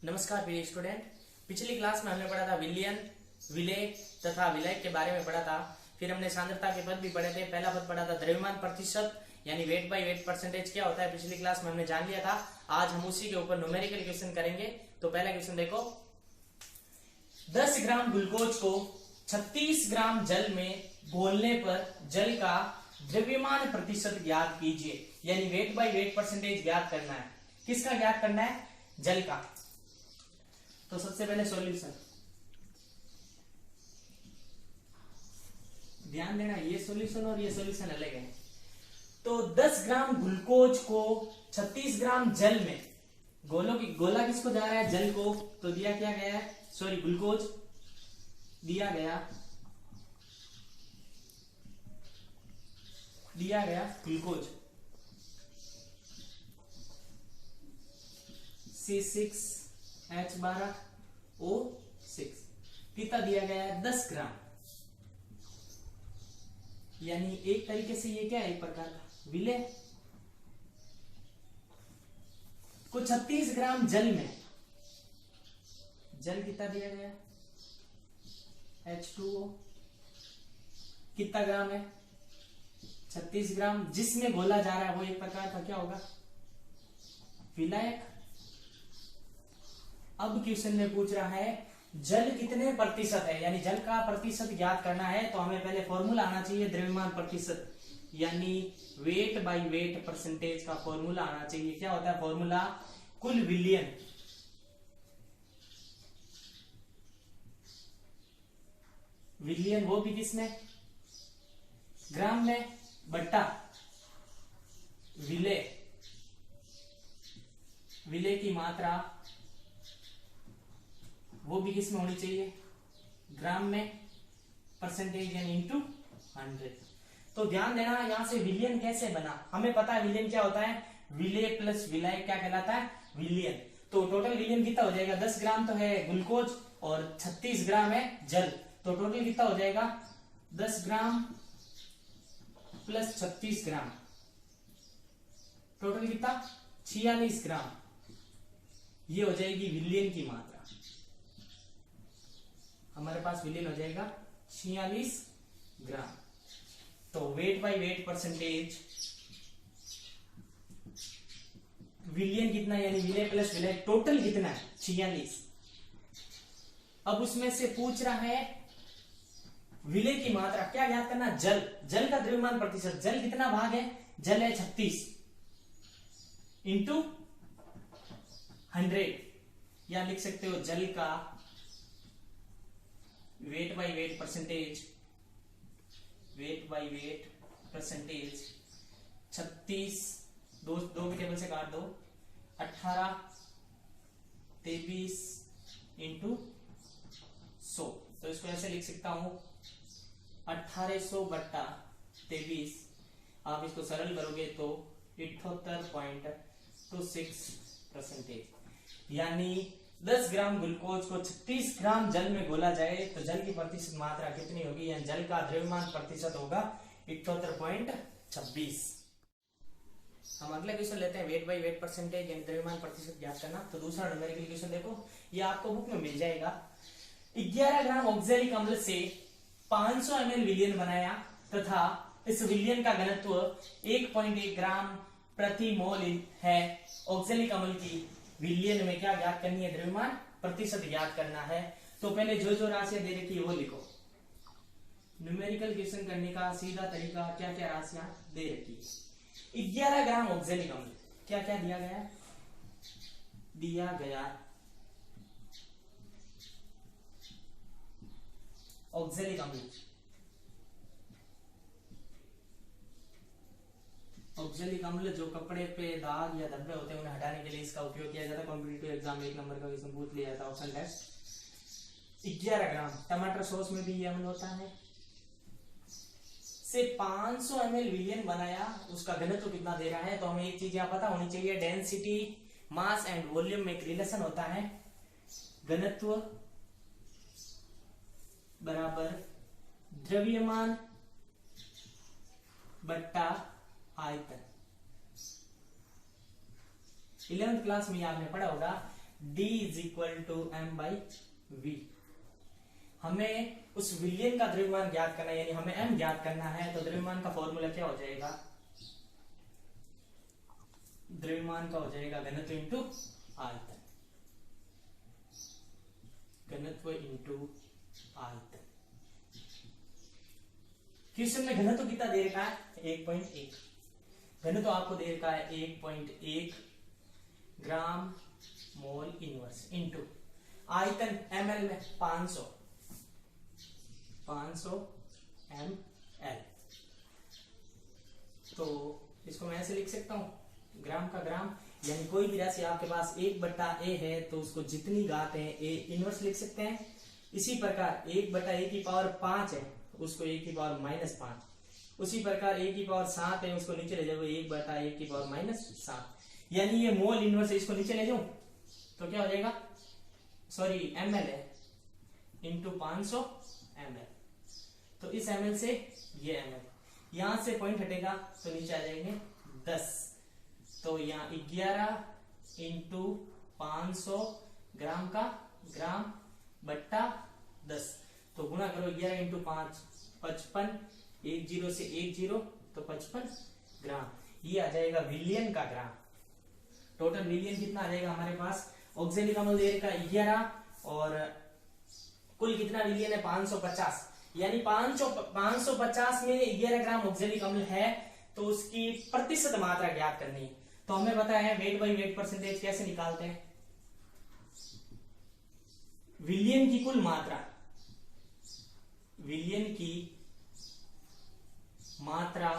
नमस्कार प्रिय स्टूडेंट। पिछली क्लास में हमने पढ़ा था विलयन, विलेय तथा विलायक के बारे में पढ़ा था। फिर हमने सांद्रता के पद भी पढ़े थे। पहला पद पढ़ा था द्रव्यमान प्रतिशत यानी वेट बाय वेट परसेंटेज क्या होता है, पिछली क्लास में हमने जान लिया था। आज हम उसी के ऊपर न्यूमेरिकल क्वेश्चन करेंगे। तो पहला क्वेश्चन देखो, 10 ग्राम ग्लूकोज को 36 ग्राम जल में घोलने पर जल का द्रव्यमान प्रतिशत ज्ञात कीजिए, यानी वेट बाय वेट परसेंटेज ज्ञात करना है। किसका ज्ञात करना है? जल का। तो सबसे पहले सॉल्यूशन, ध्यान देना, ये सॉल्यूशन और ये सॉल्यूशन अलग है। तो 10 ग्राम ग्लूकोज को 36 ग्राम जल में गोला किसको जा रहा है? जल को। तो दिया क्या गया है? सॉरी, ग्लूकोज दिया गया ग्लूकोज C6H12O6 कितना दिया गया है? 10 ग्राम। यानी एक तरीके से ये क्या है? एक प्रकार का विलेय को 36 ग्राम जल में, जल कितना दिया गया है? H2O कितना ग्राम है? 36 ग्राम। जिसमें घोला जा रहा है वो एक प्रकार का क्या होगा? विलायक। अब क्वेश्चन में पूछ रहा है जल कितने प्रतिशत है, यानी जल का प्रतिशत ज्ञात करना है। तो हमें पहले फॉर्मूला आना चाहिए द्रव्यमान प्रतिशत, यानी वेट बाय वेट परसेंटेज का फॉर्मूला आना चाहिए। क्या होता है फॉर्मूला? कुल विलयन वो भी किसमें? ग्राम में, बट्टा विलेय की मात्रा वो भी किसमें होनी चाहिए? ग्राम में, परसेंटेज यानी इंटू 100। तो ध्यान देना, यहां से विलयन कैसे बना? हमें पता है विलयन क्या होता है। विलेय प्लस विलायक क्या कहलाता है? विलयन। तो टोटल विलयन कितना हो जाएगा? 10 ग्राम तो है ग्लूकोज और 36 ग्राम है जल। तो टोटल कितना हो जाएगा? 10 ग्राम प्लस 36 ग्राम, टोटल कितना? 46 ग्राम। ये हो जाएगी विलयन की मात्रा। हमारे पास विलयन हो जाएगा 46 ग्राम। तो वेट बाय वेट परसेंटेज विलयन कितना, यानी विलेय प्लस विलेय टोटल कितना है? 46। अब उसमें से पूछ रहा है विलेय की मात्रा क्या ज्ञात करना? जल का द्रव्यमान प्रतिशत। जल कितना भाग है? जल है 36 इंटू 100, या लिख सकते हो जल का वेट बाय वेट परसेंटेज 36, दो की टेबल से काट दो, 18, 23 इंटू 100। तो इसको ऐसे लिख सकता हूं 1800 बट्टा 23। आप इसको सरल करोगे तो 78.26%। यानी 10 ग्राम ग्लूकोज को 36 ग्राम जल में घोला जाए तो जल की प्रतिशत मात्रा कितनी होगी, यानी जल का द्रव्यमान प्रतिशत होगा 78.26। हम अगला क्वेश्चन लेते हैं, वेट बाय वेट परसेंटेज यानी द्रव्यमान प्रतिशत ज्ञात करना। तो दूसरा न्यूमेरिकल क्वेश्चन देखो, ये आपको बुक में मिल जाएगा। 11 ग्राम ऑक्जेलिक अम्ल से 500 ml विलयन बनाया तथा इस विलयन का घनत्व 1.1 ग्राम प्रति मोल है। ऑक्जेलिक अम्ल की विलयन में क्या ज्ञात करनी है? द्रव्यमान प्रतिशत ज्ञात करना है। तो पहले जो राशियां दे रखी है वो लिखो। न्यूमेरिकल क्वेश्चन करने का सीधा तरीका, क्या क्या राशियां दे रखी है। 11 ग्राम ऑक्जेलिक अम्ल, क्या क्या दिया गया है? दिया गया ऑक्जेलिक अम्ल, ऑक्जेलिक अम्ल जो कपड़े पे दाग या धब्बे होते हैं उन्हें हटाने के लिए इसका उपयोग किया जाता है। कॉम्पिटिटिव एग्जाम में 1 नंबर का क्वेश्चन पूछ लिया जाता है, ऑप्शन टेस्ट। 11 ग्राम टमाटर सॉस में भी ये अम्ल होता है। से 500 ml विलयन बनाया, उसका घनत्व कितना दे रहा है? तो हमें एक चीज यहाँ पता होनी चाहिए, डेंसिटी, मास एंड वॉल्यूम में एक रिलेशन होता है। घनत्व बराबर द्रव्यमान बट्टा आयतन। 11th क्लास में आपने पढ़ा होगा D is equal to m by v। हमें उस विलयन का द्रव्यमान ज्ञात करना है, यानी हमें m ज्ञात करना है। तो द्रव्यमान का फॉर्मूला क्या हो जाएगा? द्रव्यमान का हो जाएगा घनत्व इंटू आयतन, घनत्व इंटू आयतन। क्वेश्चन में घनत्व कितना दे रखा है? 1.1। घनत्व आपको दे रखा है 1.1 ग्राम मोल इनवर्स इंटू आयतन ml में 500 ml। तो इसको मैं ऐसे लिख सकता हूं, ग्राम का ग्राम, यानी कोई भी राशि आपके पास 1/a है तो उसको जितनी घात है a इनवर्स लिख सकते हैं। इसी प्रकार 1/a की पावर 5 है, उसको a की पावर -5। उसी प्रकार a की पावर 7 है, उसको नीचे ले जाओ 1/a की पावर -7। यानी ये मोल इनवर्स है, इसको नीचे ले जाऊं तो क्या हो जाएगा? सॉरी ml है इंटू 500 ml। तो इस ml से ये ml, यहां से पॉइंट हटेगा तो नीचे आ जाएंगे 10। तो यहाँ 11 इंटू 500 ग्राम का ग्राम बट्टा 10। तो गुणा करो 11 इंटू 5 55, 10 से 10 तो 55 ग्राम। ये आ जाएगा विलियन का ग्राम। टोटल विलियन कितना आ जाएगा हमारे पास? ऑक्जेलिक अम्ल दे का 11 और कुल कितना विलियन है? 550। यानी 550 में 11 ग्राम ऑक्जेलिक अम्ल है, तो उसकी प्रतिशत मात्रा ज्ञात करनी है। तो हमें पता है वेट बाई वेट परसेंटेज कैसे निकालते हैं? विलियन की कुल मात्रा, विलियन की मात्रा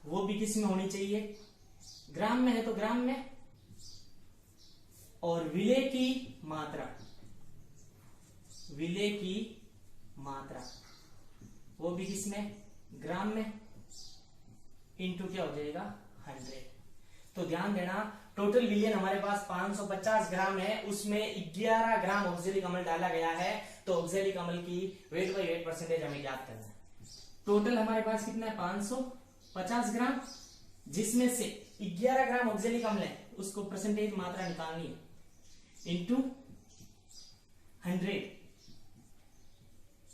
वो भी किस में होनी चाहिए? ग्राम में है तो ग्राम में, और विलेय की मात्रा, विलेय की मात्रा वो भी किसमें? ग्राम में, इंटू क्या हो जाएगा? 100। तो ध्यान देना, टोटल विलियन हमारे पास 550 ग्राम है, उसमें 11 ग्राम ऑक्जेलिक अम्ल डाला गया है। तो ऑक्जेलिक अम्ल की वेट बाई वेट परसेंटेज हमें ज्ञात करना है। टोटल हमारे पास कितना है? 550 ग्राम, जिसमें से 11 ग्राम ऑक्जेलिक अम्ल है, उसको परसेंटेज मात्रा निकालनी है, इंटू 100।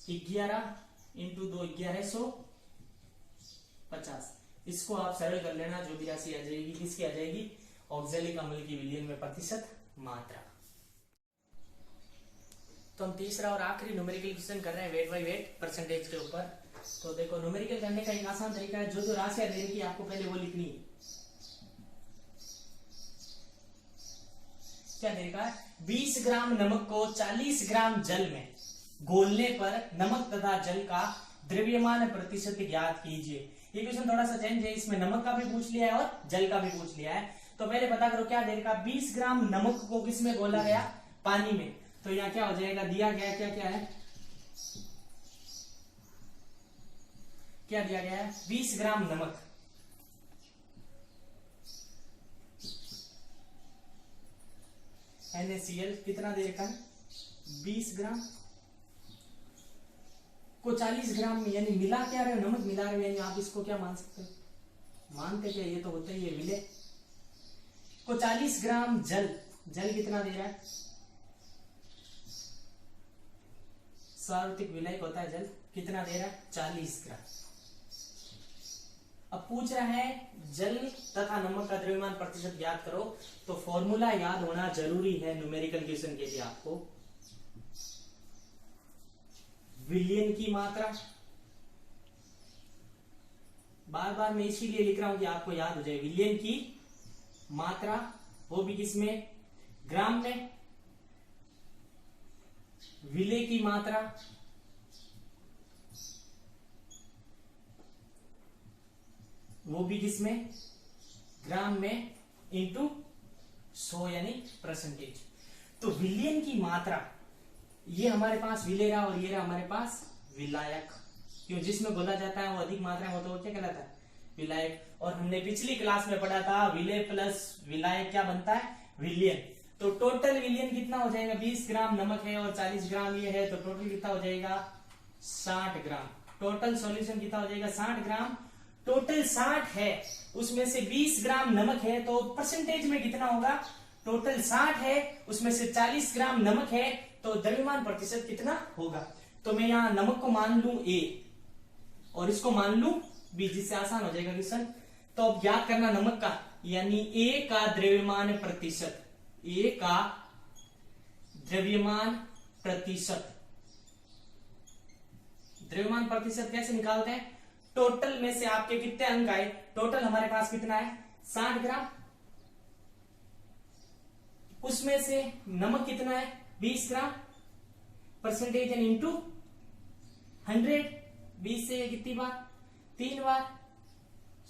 11 इंटू 2 1150। इसको आप सरल कर लेना, जो भी राशि आ जाएगी किसकी आ जाएगी? ऑक्जेलिक अम्ल की विलियन में प्रतिशत मात्रा। तो हम तीसरा और आखिरी न्यूमेरिकल क्वेश्चन कर रहे हैं वेट बाई वेट परसेंटेज के ऊपर। तो देखो, न्यूमेरिकल करने का एक आसान तरीका है, जो राशियां दे रही है आपको पहले वो लिखनी है। क्या देगा? 20 ग्राम नमक को 40 ग्राम जल में घोलने पर नमक तथा जल का द्रव्यमान प्रतिशत ज्ञात कीजिए। ये क्वेश्चन थोड़ा सा चेंज है, इसमें नमक का भी पूछ लिया है और जल का भी पूछ लिया है। तो पहले पता करो क्या दे रखा? 20 ग्राम नमक को किस में घोला गया? पानी में। तो यहाँ क्या हो जाएगा? दिया गया क्या क्या है? क्या दिया गया है? 20 ग्राम नमक, NaCl कितना दे रखा है? 20 ग्राम को 40 ग्राम में, यानी मिला क्या रहे हो? नमक मिला रहे हो, यानी आप इसको क्या मान सकते हो? मानते क्या? ये तो होता ही है विलेय। को 40 ग्राम जल, जल कितना दे रहा है? सार्वत्रिक विलायक होता है जल, कितना दे रहा है? 40 ग्राम। अब पूछ रहा है जल तथा नमक का द्रव्यमान प्रतिशत ज्ञात करो। तो फॉर्मूला याद होना जरूरी है न्यूमेरिकल क्वेश्चन के लिए आपको। विलियन की मात्रा, बार बार मैं इसीलिए लिख रहा हूं कि आपको याद हो जाए। विलियन की मात्रा, वो भी किसमें? ग्राम में। विलेय की मात्रा, वो भी किसमें? ग्राम में, इंटू 100 यानी परसेंटेज। तो विलियन की मात्रा, ये हमारे पास विलेय रहा और ये रहा हमारे पास विलायक। क्यों? जिसमें घोला जाता है वो अधिक मात्रा में होता है, वो क्या कहलाता है? विलायक। और हमने पिछली क्लास में पढ़ा था विलेय प्लस विलायक क्या बनता है? विलियन। तो टोटल विलियन कितना हो जाएगा? 20 ग्राम नमक है और 40 ग्राम ये है, तो टोटल कितना हो जाएगा? 60 ग्राम। टोटल सॉल्यूशन कितना हो जाएगा? 60 ग्राम। टोटल 60 है, उसमें से 20 ग्राम नमक है, तो परसेंटेज में कितना होगा? टोटल 60 है, उसमें से 40 ग्राम नमक है, तो द्रव्यमान प्रतिशत कितना होगा? तो मैं यहां नमक को मान लू A और इसको मान लू B, जिससे आसान हो जाएगा क्वेश्चन। तो अब याद करना नमक का, यानी A का द्रव्यमान प्रतिशत, A का द्रव्यमान प्रतिशत। द्रव्यमान प्रतिशत कैसे निकालते हैं? टोटल में से आपके कितने अंक आए? टोटल हमारे पास कितना है? 60 ग्राम, उसमें से नमक कितना है? 20 ग्राम, परसेंटेज एन इंटू 100। 20 से कितनी बार? 3 बार,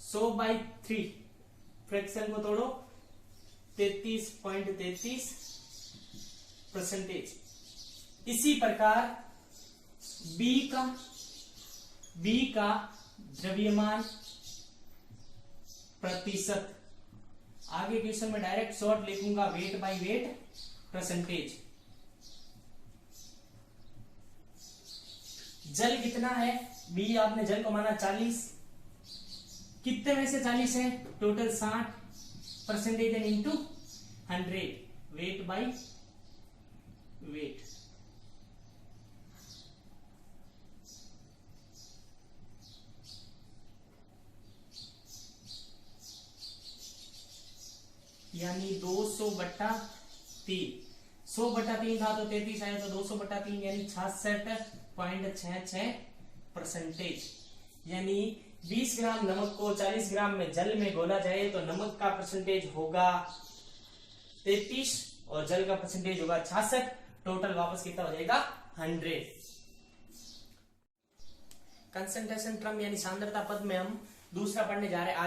100/3, फ्रैक्शन को तोड़ो, 33.33%। इसी प्रकार बी का द्रव्यमान प्रतिशत, आगे क्वेश्चन में डायरेक्ट शॉर्ट लिखूंगा, वेट बाय वेट परसेंटेज। जल कितना है? बी आपने जल को माना 40, कितने में से 40 है? Total 60, percentage N into 100, weight by weight. यानी 200/3, 100/3 था तो 33 आया, तो 200/3 यानी 66.66%। यानी 20 ग्राम नमक को 40 ग्राम में जल में घोला जाए तो नमक का परसेंटेज होगा 33 और जल का परसेंटेज होगा 66। टोटल वापस कितना हो जाएगा? 100। कंसंट्रेशन टर्म यानी सांद्रता पद में हम दूसरा पढ़ने जा रहे हैं,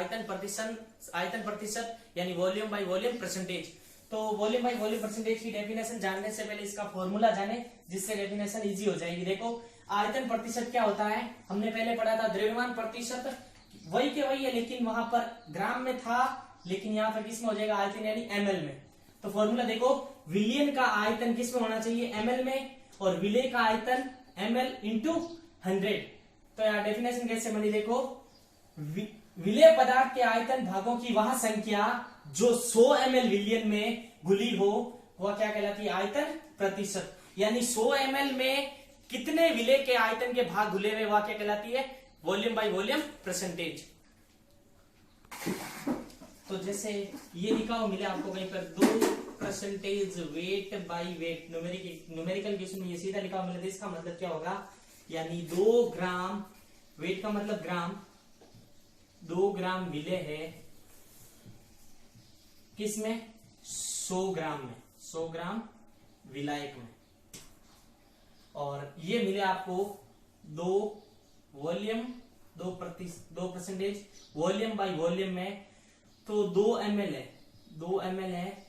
आयतन प्रतिशत यानी वॉल्यूम बाय वॉल्यूम परसेंटेज। तो वॉल्यूम बाय वॉल्यूम परसेंटेज की डेफिनेशन जानने से पहले इसका फॉर्मूला जाने, जिससे डेफिनेशन इजी हो जाएगी। देखो आयतन प्रतिशत क्या होता है, हमने पहले पढ़ा था द्रव्यमान प्रतिशत, वही के वही है, लेकिन वहां पर ग्राम में था, लेकिन यहाँ पर किस में हो जाएगा? आयतन यानी ml में। तो फॉर्मूला देखो, विलयन का आयतन किस में होना चाहिए? ml में, और विलेय का आयतन ml इंटू 100। तो यहाँ डेफिनेशन कैसे बनी? देखो, विलेय पदार्थ के आयतन भागों की वह संख्या जो 100 ml विलयन में घुली हो, वह क्या कहलाती है? आयतन प्रतिशत। यानी 100 ml में कितने विलेय के आयतन के भाग घुले हुए, वह क्या कहलाती है? Volume by volume percentage. तो जैसे ये लिखा हो मिले आपको कहीं पर 2% wait by wait, numerical question में ये सीधा लिखा हो मिले, तो इसका मतलब क्या होगा? यानी 2 ग्राम, वेट का मतलब ग्राम, 2 ग्राम विलेय है किसमें? 100 ग्राम में, 100 ग्राम विलायक में। और ये मिले आपको 2 वॉल्यूम, 2% वॉल्यूम बाय वॉल्यूम में, तो 2 ml है, 2 ml है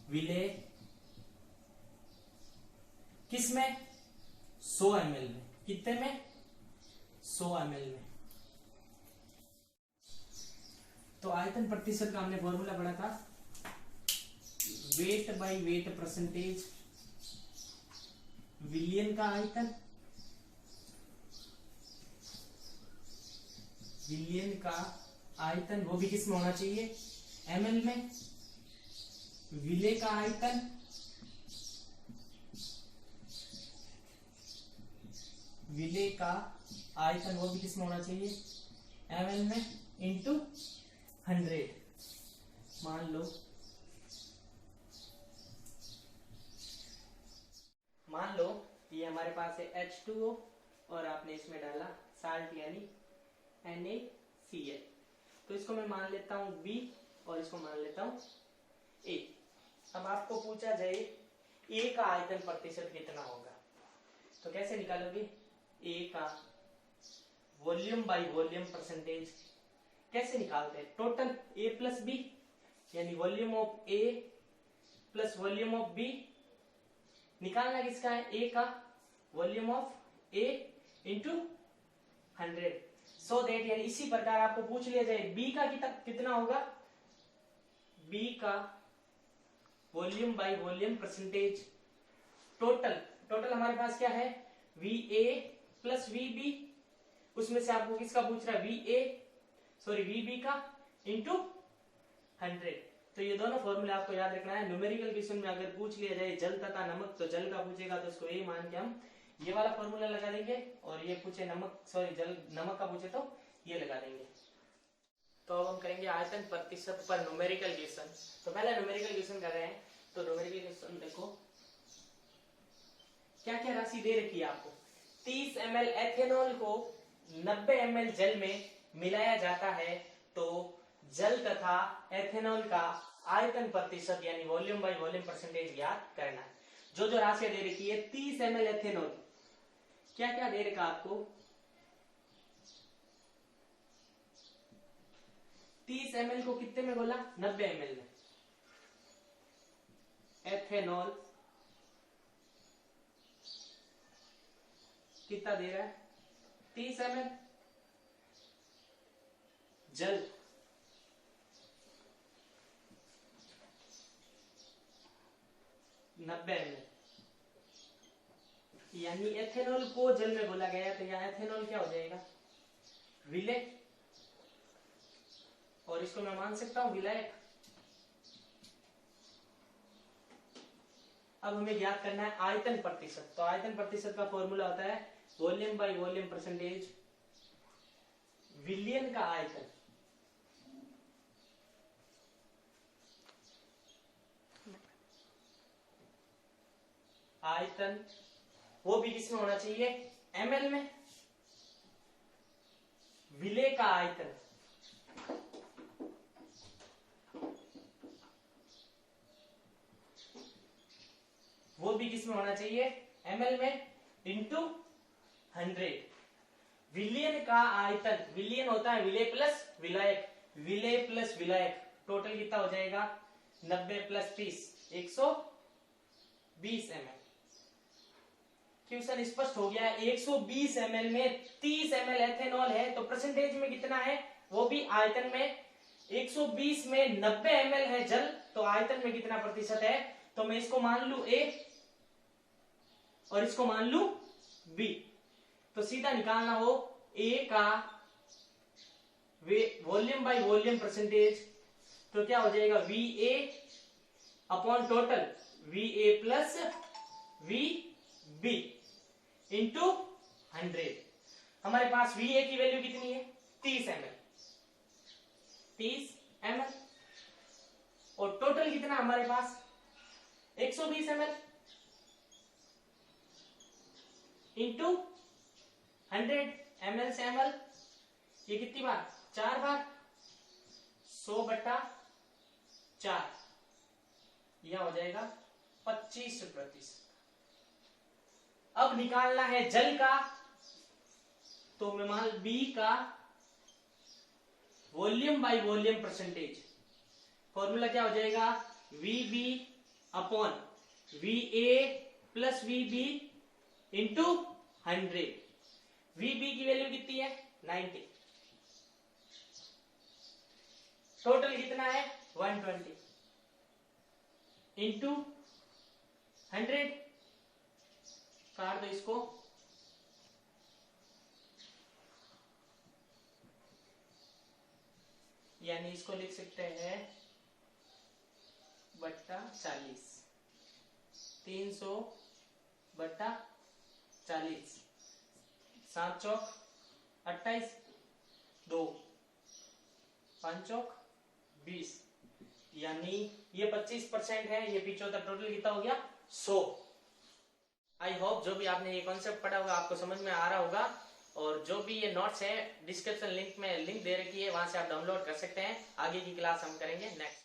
विलेय किसमें? 100 ml में। कितने में? 100 ml में। तो आयतन प्रतिशत का हमने फॉर्मूला पढ़ा था, वेट बाय वेट परसेंटेज, विलयन का आयतन, विलयन का आयतन वो भी किस में होना चाहिए? ml में। विलेय का आयतन, विलेय का आयतन वो भी किस में होना चाहिए? ml में इंटू 100। मान लो ये हमारे पास है H2O और आपने इसमें डाला साल्ट यानी NaCl। तो इसको मैं मान लेता हूं B और इसको मान लेता हूं A। अब आपको पूछा जाए A का आयतन प्रतिशत कितना होगा, तो कैसे निकालोगे? A का वॉल्यूम बाय वॉल्यूम परसेंटेज कैसे निकालते हैं? टोटल A प्लस B, यानी volume of A plus volume of B। निकालना किसका है? A का volume of A into 100, so that, यानी इसी प्रकार आपको पूछ लिया जाए B का कितना होगा? B का volume by volume percentage. Total हमारे पास क्या है? VA प्लस VB, उसमें से आपको किसका पूछ रहा है? VB का इंटू 100। तो ये दोनों फॉर्मूले आपको याद रखना है। न्यूमेरिकल क्वेश्चन में अगर पूछ लिया जाए जल तथा नमक, तो जल का पूछेगा तो उसको ये मान के हम ये वाला फॉर्मूला लगा देंगे, और ये पूछे नमक, सॉरी जल नमक का पूछे तो ये लगा देंगे। तो अब हम करेंगे आयतन प्रतिशत पर न्यूमेरिकल क्वेश्चन। तो पहले न्यूमेरिकल क्वेश्चन कर रहे हैं। तो न्यूमेरिकल क्वेश्चन देखो क्या क्या राशि दे रखी है आपको। 30 ml एथेनॉल को 90 ml जल में मिलाया जाता है, तो जल तथा एथेनॉल का आयतन प्रतिशत यानी वॉल्यूम बाय वॉल्यूम परसेंटेज ज्ञात करना है। जो जो राशियां दे रखी है, 30 ml एथेनॉल, क्या क्या दे रखा आपको, 30 ml को कितने में बोला, 90 ml में। एथेनॉल कितना दे रहा है, 30 ml, जल 90 ml, यानी एथेनॉल को जल में घोला गया, तो यहाँ एथेनॉल क्या हो जाएगा, विलेय, और इसको मैं मान सकता हूं विलायक। अब हमें ज्ञात करना है आयतन प्रतिशत। तो आयतन प्रतिशत का फॉर्मूला होता है वॉल्यूम बाय वॉल्यूम परसेंटेज विलियन का आयतन। आयतन वो भी किसमें होना चाहिए, ml में। विलेय का आयतन वो भी किसमें होना चाहिए, ml में, इंटू 100। विलियन का आयतन, विलियन होता है विलेय प्लस विलायक, विलेय प्लस विलायक, टोटल कितना हो जाएगा, 90 प्लस 30, 120 ml। क्वेश्चन स्पष्ट हो गया है। 120 ml में 30 ml एथेनॉल है, तो परसेंटेज में कितना है, वो भी आयतन में। 120 में 90 ml है जल, तो आयतन में कितना प्रतिशत है। तो मैं इसको मान लू A और इसको मान लू B, तो सीधा निकालना हो A का वॉल्यूम बाय वॉल्यूम परसेंटेज, तो क्या हो जाएगा, VA upon total VA plus VB into 100। हमारे पास VA की वैल्यू कितनी है, 30 ml, 30 ml, और टोटल कितना हमारे पास 120 ml इंटू 100 ml से ml, ये कितनी बार, 4 बार, 100/4, यह हो जाएगा 25%। अब निकालना है जल का, तो मैं मान B का volume by volume percentage, formula क्या हो जाएगा, VB upon VA plus VB into 100। VB की वैल्यू कितनी है, 90, टोटल कितना है 120 इंटू 100, काट दो इसको, यानी इसको लिख सकते हैं बट्टा 40, 300/40, 7 चौक 28, 2 5 चौक 20, यानी ये 25% है, ये 75, टोटल कितना हो गया 100। आई होप जो भी आपने ये कॉन्सेप्ट पढ़ा होगा आपको समझ में आ रहा होगा, और जो भी ये नोट्स है डिस्क्रिप्शन लिंक में लिंक दे रखी है, वहां से आप डाउनलोड कर सकते हैं। आगे की क्लास हम करेंगे नेक्स्ट।